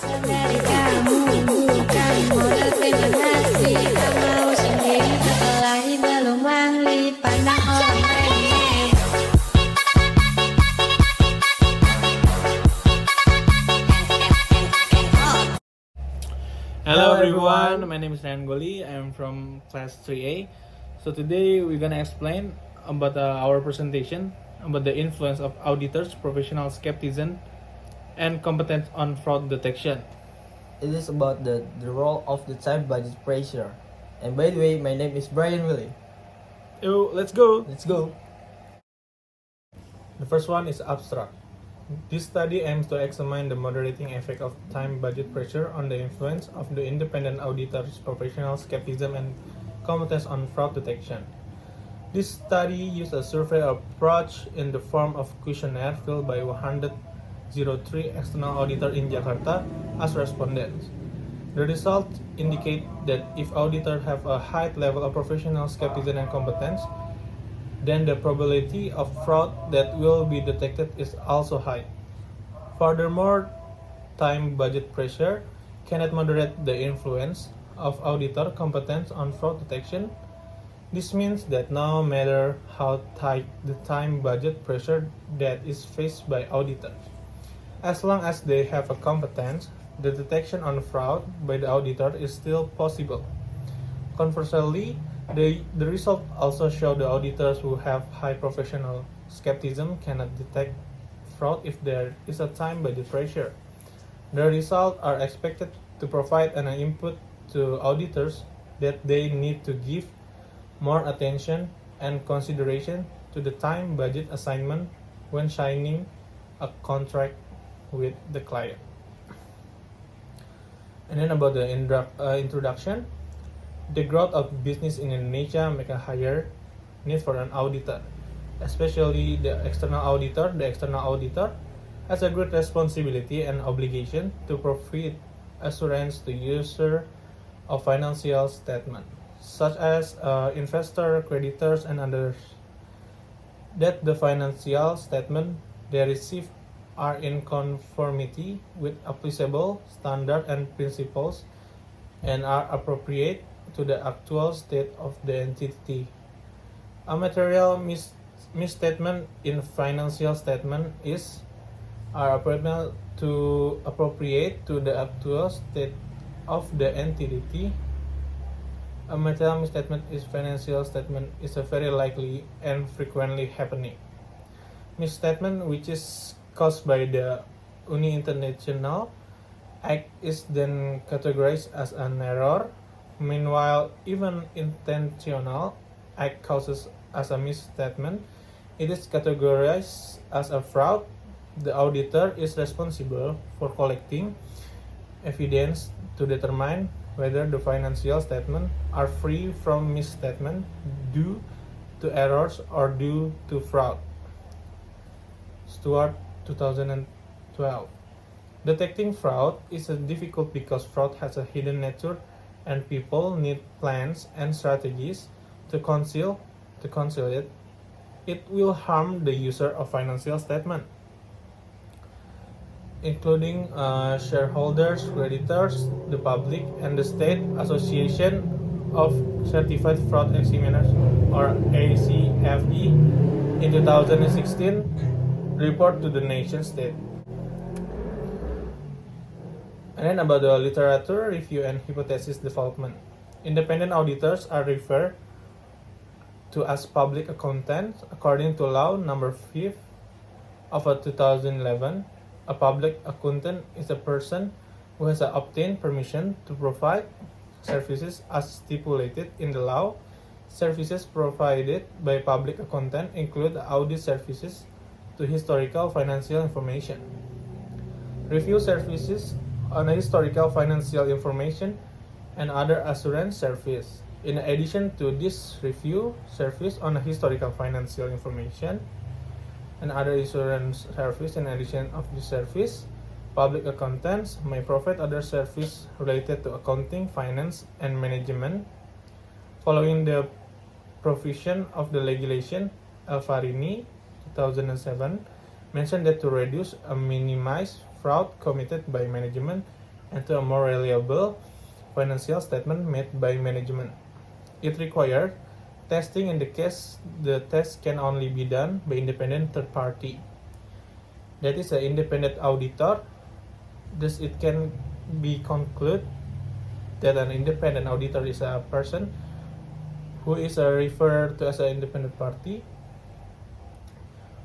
Dari kamu bukan model terima kasih, tak mau sendiri berkelahi belum ahli pandang orang lain. Hello everyone, my name is Ryan Goli. I'm from class 3A. So today we're gonna explain about our presentation about the influence of auditors, professional skepticism, and competence on fraud detection. It is about the role of the time budget pressure. And by the way, my name is Brian Willie. Yo, let's go! Let's go. The first one is abstract. This study aims to examine the moderating effect of time budget pressure on the influence of the independent auditors, professional skepticism, and competence on fraud detection. This study used a survey approach in the form of questionnaire filled by 103 external auditors in Jakarta as respondents. The results indicate that if auditors have a high level of professional skepticism and competence, then the probability of fraud that will be detected is also high. Furthermore, time budget pressure cannot moderate the influence of auditor competence on fraud detection. This means that no matter how tight the time budget pressure that is faced by auditors, as long as they have a competence, the detection on fraud by the auditor is still possible. Conversely, the result also show the auditors who have high professional skepticism cannot detect fraud if there is a time budget pressure. The results are expected to provide an input to auditors that they need to give more attention and consideration to the time budget assignment when signing a contract with the client. And then about the introduction. The growth of business in Indonesia make a higher need for an auditor, especially the external auditor. The external auditor has a great responsibility and obligation to provide assurance to user of financial statement, such as investor, creditors, and others, that the financial statement they receive are in conformity with applicable standards and principles and are appropriate to the actual state of the entity. A material misstatement in financial statement are appropriate to the actual state of the entity. A material misstatement in financial statement is a very likely and frequently happening misstatement which is caused by the unintentional act is then categorized as an error. Meanwhile, even intentional act causes as a misstatement, it is categorized as a fraud. The auditor is responsible for collecting evidence to determine whether the financial statements are free from misstatement due to errors or due to fraud. Stewart, 2012. Detecting fraud is difficult because fraud has a hidden nature and people need plans and strategies to conceal it. It will harm the user of financial statement, including shareholders, creditors, the public, and the State Association of Certified Fraud Examiners, or ACFE, in 2016 report to the nation state. And then about the literature review and hypothesis development. Independent auditors are referred to as public accountants according to law number 5 of 2011. A public accountant is a person who has obtained permission to provide services as stipulated in the law. Services provided by public accountant include audit services to historical financial information, review services on historical financial information, and other assurance service. In addition to this review service on historical financial information and other assurance service, in addition of this service, public accountants may provide other service related to accounting, finance, and management. Following the provision of the legislation, Alvarini 2007 mentioned that to reduce and minimize fraud committed by management and to a more reliable financial statement made by management. It required testing in the case the test can only be done by independent third party. That is an independent auditor. Thus it can be concluded that an independent auditor is a person who is referred to as an independent party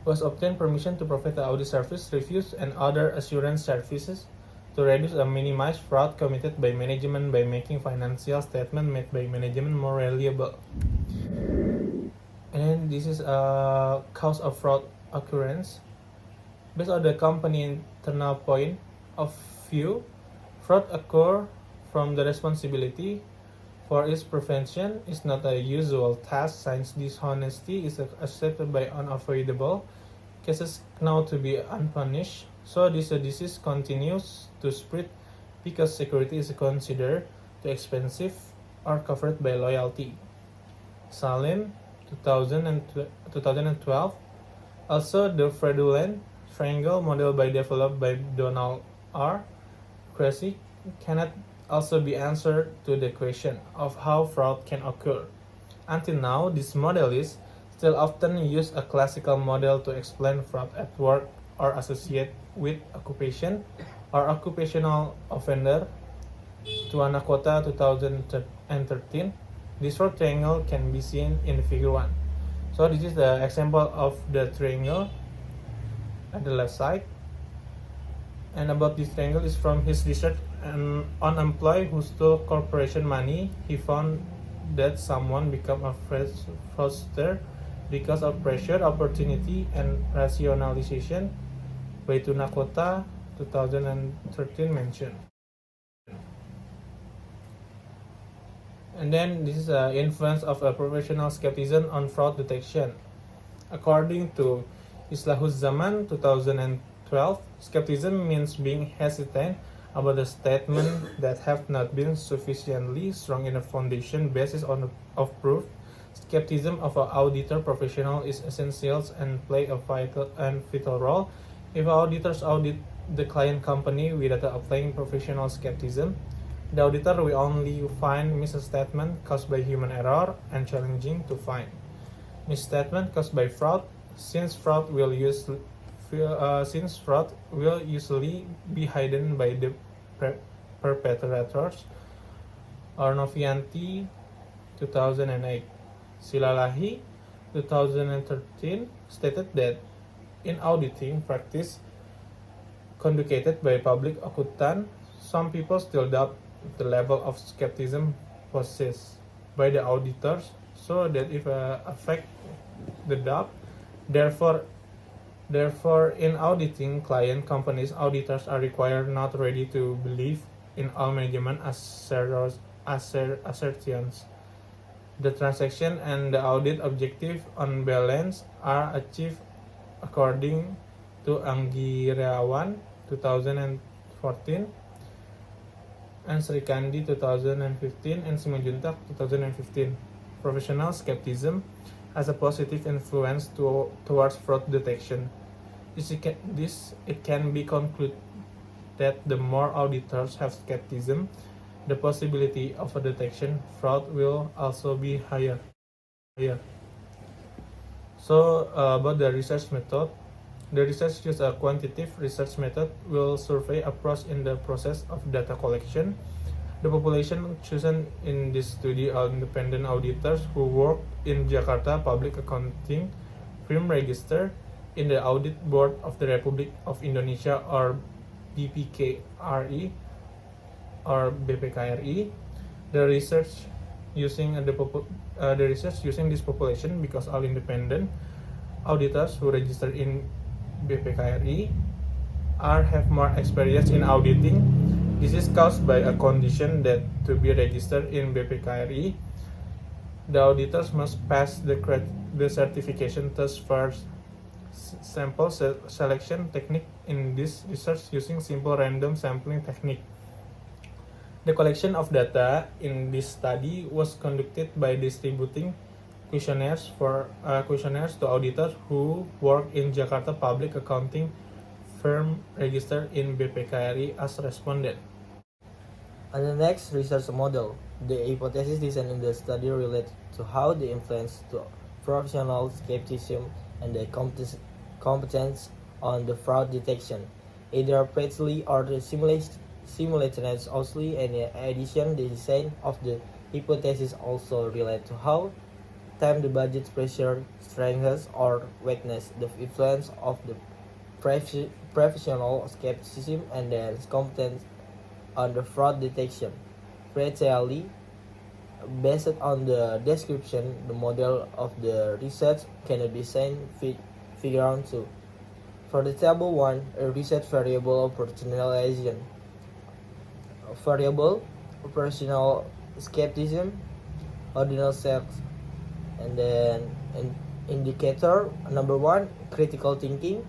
who has obtained permission to provide the audit service, reviews, and other assurance services to reduce or minimize fraud committed by management by making financial statement made by management more reliable. And this is a cause of fraud occurrence. Based on the company internal point of view, fraud occur from the responsibility for its prevention is not a usual task since dishonesty is accepted by unavoidable cases now to be unpunished. So this disease continues to spread because security is considered too expensive or covered by loyalty. Salim, 2012. Also, the fraudulent triangle model developed by Donald R. Krasik cannot also be answered to the question of how fraud can occur. Until now, this model is still often used a classical model to explain fraud at work or associated with occupation or occupational offender. Tuanakota 2013. This fraud triangle can be seen in figure 1. So this is the example of the triangle at the left side. And about this triangle is from his research on unemployed who stole corporation money. He found that someone became a fraudster because of pressure, opportunity, and rationalization. By Tunakota 2013 mentioned. And then this is the influence of a professional skepticism on fraud detection. According to Islahuzzaman 2012, skepticism means being hesitant about a statement that have not been sufficiently strong in a foundation basis of proof. Skepticism of an auditor professional is essential and play a vital role. If auditors audit the client company without applying professional skepticism, the auditor will only find misstatement caused by human error and challenging to find misstatement caused by fraud, since fraud will usually be hidden by the perpetrators. Arnovianti 2008. Silalahi 2013 stated that in auditing practice conducted by public accountant, some people still doubt the level of skepticism possessed by the auditors, so that if affect the doubt. Therefore, in auditing client companies, auditors are required not ready to believe in all management assertions. The transaction and the audit objective on balance are achieved according to Anggirawan 2014 and Srikandi 2015 and Simajuntak 2015. Professional skepticism has a positive influence towards fraud detection. It can be concluded that the more auditors have skepticism, the possibility of a detection fraud will also be higher. So about the research method, the research use a quantitative research method will survey approach in the process of data collection. The population chosen in this study are independent auditors who work in Jakarta Public Accounting Firm registered in the Audit Board of the Republic of Indonesia or BPKRI or BPKRI. The research using this population because all independent auditors who register in BPKRI have more experience in auditing. This is caused by a condition that to be registered in BPKRI, the auditors must pass the certification test first. Sample selection technique in this research using simple random sampling technique. The collection of data in this study was conducted by distributing questionnaires to auditors who work in Jakarta Public Accounting Firm registered in BPKRI as respondent. And the next research model, the hypothesis design in the study relates to how the influence to professional skepticism and the competence on the fraud detection, either precisely or simultaneously. And in addition, the design of the hypothesis also relates to how time the budget pressure strengthens or weakness the influence of the professional skepticism and their competence on the fraud detection. Precisely, based on the description, the model of the research can be seen figure on 2. For the table 1, a research variable personalization. Variable operational skepticism, ordinal cells, and then an indicator number 1 critical thinking,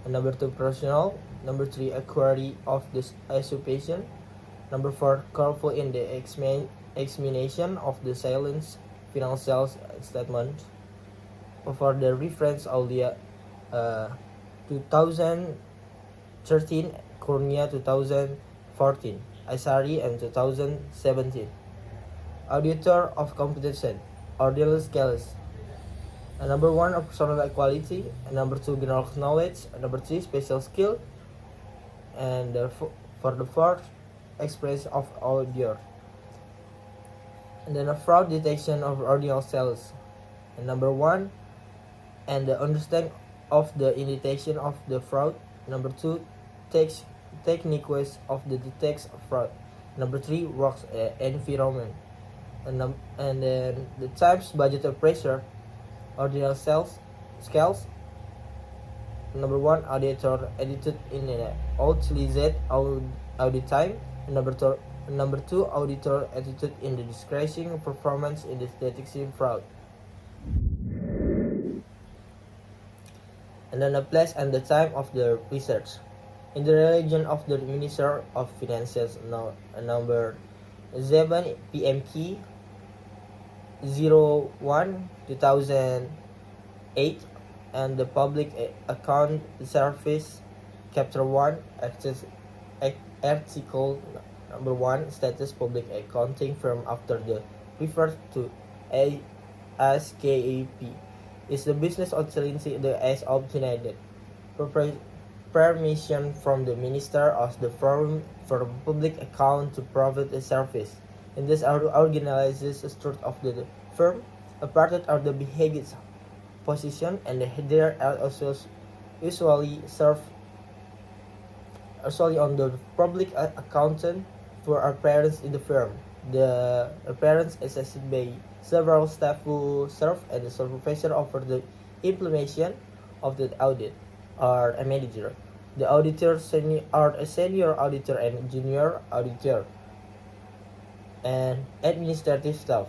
and number 2 personal, number 3 a query of this occupation, number 4 careful in the examination of the silence financial statement. For the reference audio 2013, Cornea 2014, Asari and 2017. Auditor of competition, ordinal scales. Number 1 personal equality, number 2 general knowledge, number 3 special skill, and for the fourth experience of auditor. And then a fraud detection of ordinal cells. And number 1, and the understanding of the indication of the fraud. Number 2, techniques of the detection of fraud. Number 3, works environment. And then the times budget of pressure, ordinal scales. Number 1, auditor edited in an utilized audit time. Number 2, auditor edited in the discretion performance in the detection fraud. And then the place and the time of the research. In the religion of the Minister of Finances, number 7 PMK 01 2008, and the Public Account Service Chapter 1 Article number 1 status public accounting firm after the referred to as KAP is the business authority as obtained permission from the minister of the firm for public account to provide a service. And this organizes the structure of the firm, a part of the behavior position, and there are also usually serve on the public accountant for appearance in the firm. The appearance is assisted by several staff who serve as the supervisor over the implementation of the audit, or a manager. The auditors are a senior auditor and junior auditor, and administrative staff.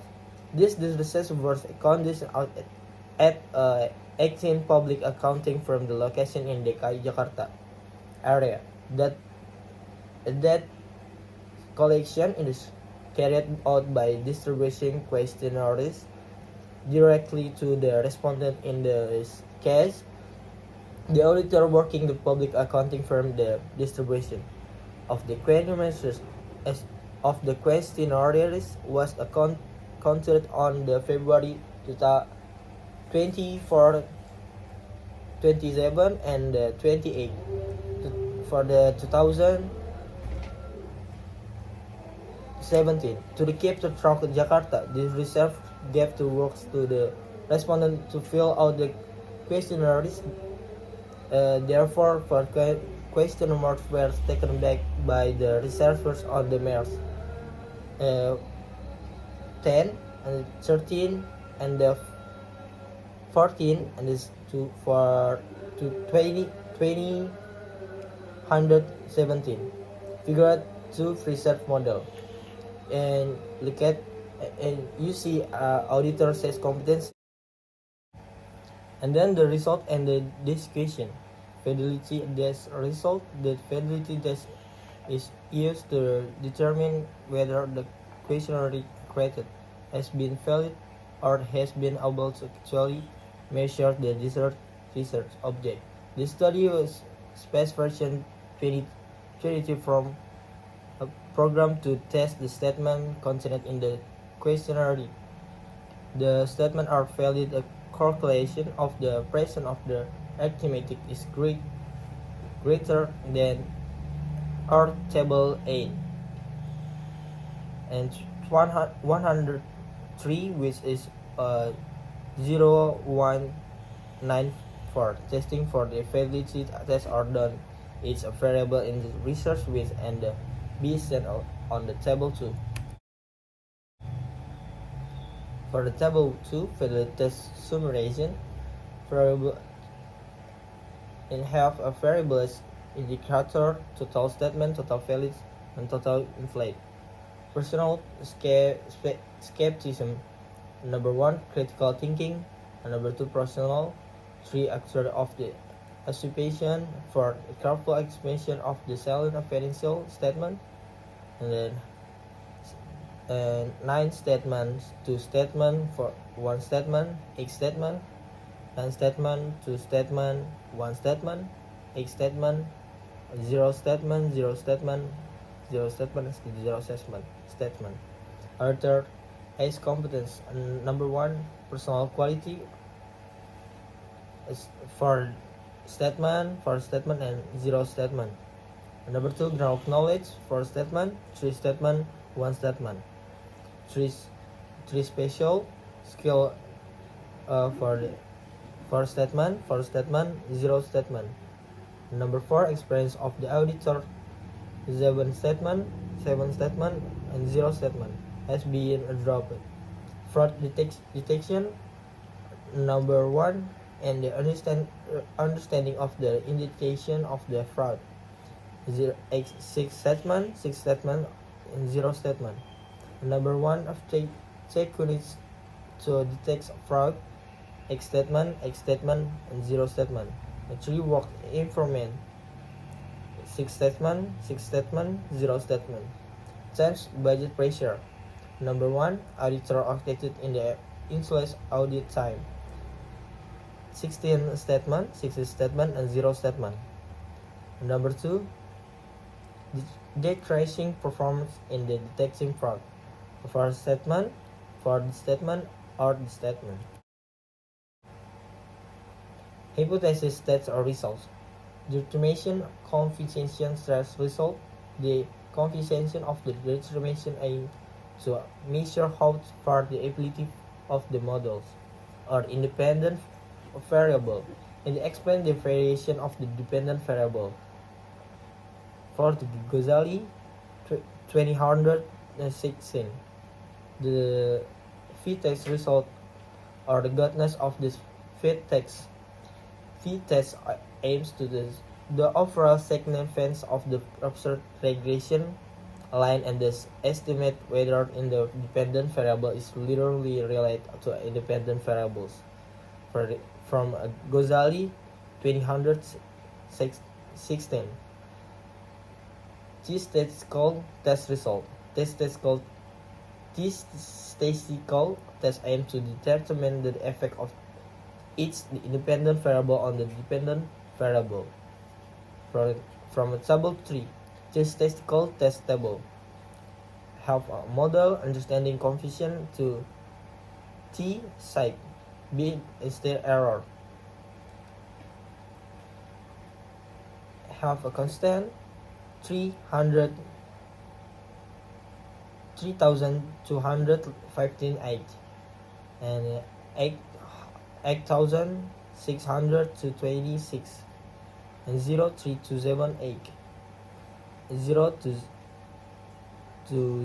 This research was conducted at 18 public accounting firm the location in DKI Jakarta area. That collection is carried out by distributing questionnaires directly to the respondent. In this case, the auditor working the public accounting firm, the distribution of the questionnaires was counted on the February 24, 27, and 28 for the 2017 to the Cape to Trunk Jakarta. This reserve gave to works to the respondent to fill out the questionnaires. Therefore, for question marks were taken back by the researchers on the March 10 and 13 and the 14, and is to 2017 figure 2 research model. And look at, and you see auditor says competence, and then the result and the discussion. Fidelity test result. The fidelity test is used to determine whether the questionnaire created has been valid or has been able to actually measure the research object. The study was space version 2022 from a program to test the statement contained in the questionnaire. The statement are valid a calculation of the presence of the arithmetic is greater than or table A, and 103, which is 0194. Testing for the validity tests are done. It's a variable in the research with and the B set on the table 2. For the table 2, valid test summation, variable and have a variable as indicator, total statement, total valid, and total inflate. Personal skepticism. Number 1, critical thinking. And number 2, personal. 3, actor of the assumption. 4, careful explanation of the silent financial statement. And then 9 statements, 2 statement, for 1 statement, 8 statement, 9 statement, 2 statement, 1 statement, 8 statement, 0 statement, 0 statement, 0 statement, 0 statement. Other is competence. And number 1, personal quality is for statement, and 0 statement. And number 2, general knowledge, 4 statement, 3 statement, 1 statement. 3 special skill for statement, 0 statement. Number 4, experience of the auditor, 7 statement, and 0 statement has been dropped. Fraud detection. Number 1, and the understanding of the indication of the fraud, 6 statement, and 0 statement. Number 1 of techniques to detect fraud, 8 statement, and 0 statement. 3 work informant, 6 statement, 0 statement. Times budget pressure. Number 1, auditor acted in the insurance audit time, 16 statement, 6 statement, and 0 statement. Number 2, decreasing performance in the detecting fraud, for statement, or the statement. Hypothesis tests or results. Determination coefficient stress result. The coefficient of the determination aim to measure how far the ability of the models are independent variable and explain the variation of the dependent variable. For the Ghazali 2016, the fit test result or the goodness of this fit test. Fit test aims to the overall significance of the observed regression line and thus estimate whether in the dependent variable is literally related to independent variables. From Ghazali 2016. This statistical test result. This statistical test aims to determine the effect of each independent variable on the dependent variable. From table 3, the statistical test table have a model understanding coefficient to T psi B is their error. Have a constant 3,215.8 and 8,626 and 03278 0 to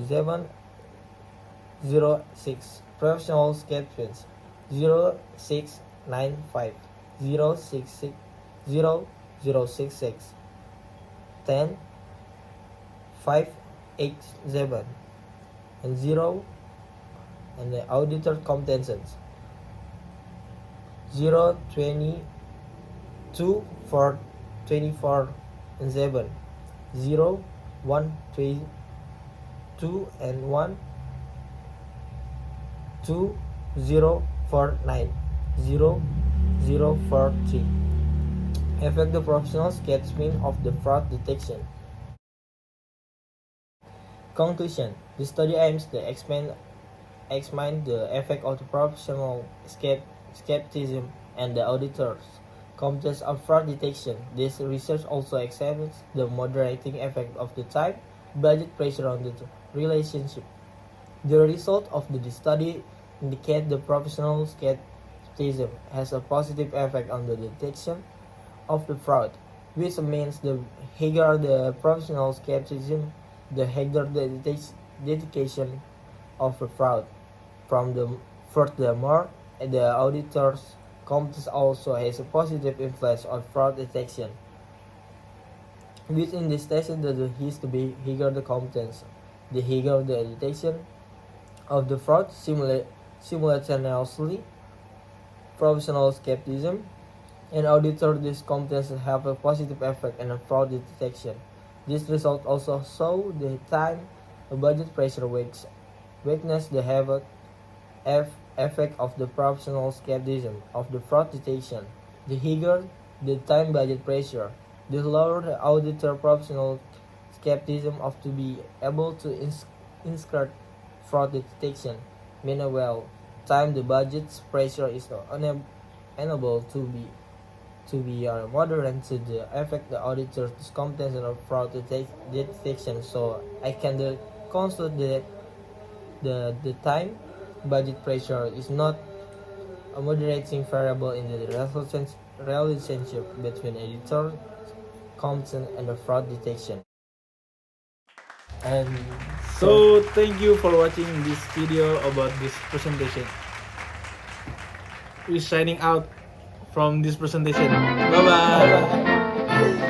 706. Professional skeptics 0695 066 0066 10 587 and 0 and the auditor competences 022 for 24 and 7 0 1 2 and 1 2 0 4 9 0 0 4 3. Effective professional skepticism of the fraud detection. Conclusion: the study aims to examine the effect of the professional skepticism and the auditor's competence of fraud detection. This research also examines the moderating effect of the time budget pressure on the relationship. The result of the study indicate the professional skepticism has a positive effect on the detection of the fraud, which means the higher the professional skepticism, the higher the detection of the fraud. Furthermore, the auditor's competence also has a positive influence on fraud detection. Within this station, there is to be higher the competence, the higher the detection of the fraud. Simultaneously, professional skepticism and auditor this competence have a positive effect on fraud detection. This result also show the time budget pressure weakness the effect of the professional skepticism of the fraud detection. The higher the time budget pressure, the lower the auditor professional skepticism of to be able to insert fraud detection. Meanwhile, time the budget's pressure is unable to be moderate to the effect the auditor's competence of fraud detection. So I can conclude the time budget pressure is not a moderating variable in the relationship between editor competence and the fraud detection. And So thank you for watching this video about this presentation. We're signing out from this presentation. Bye bye.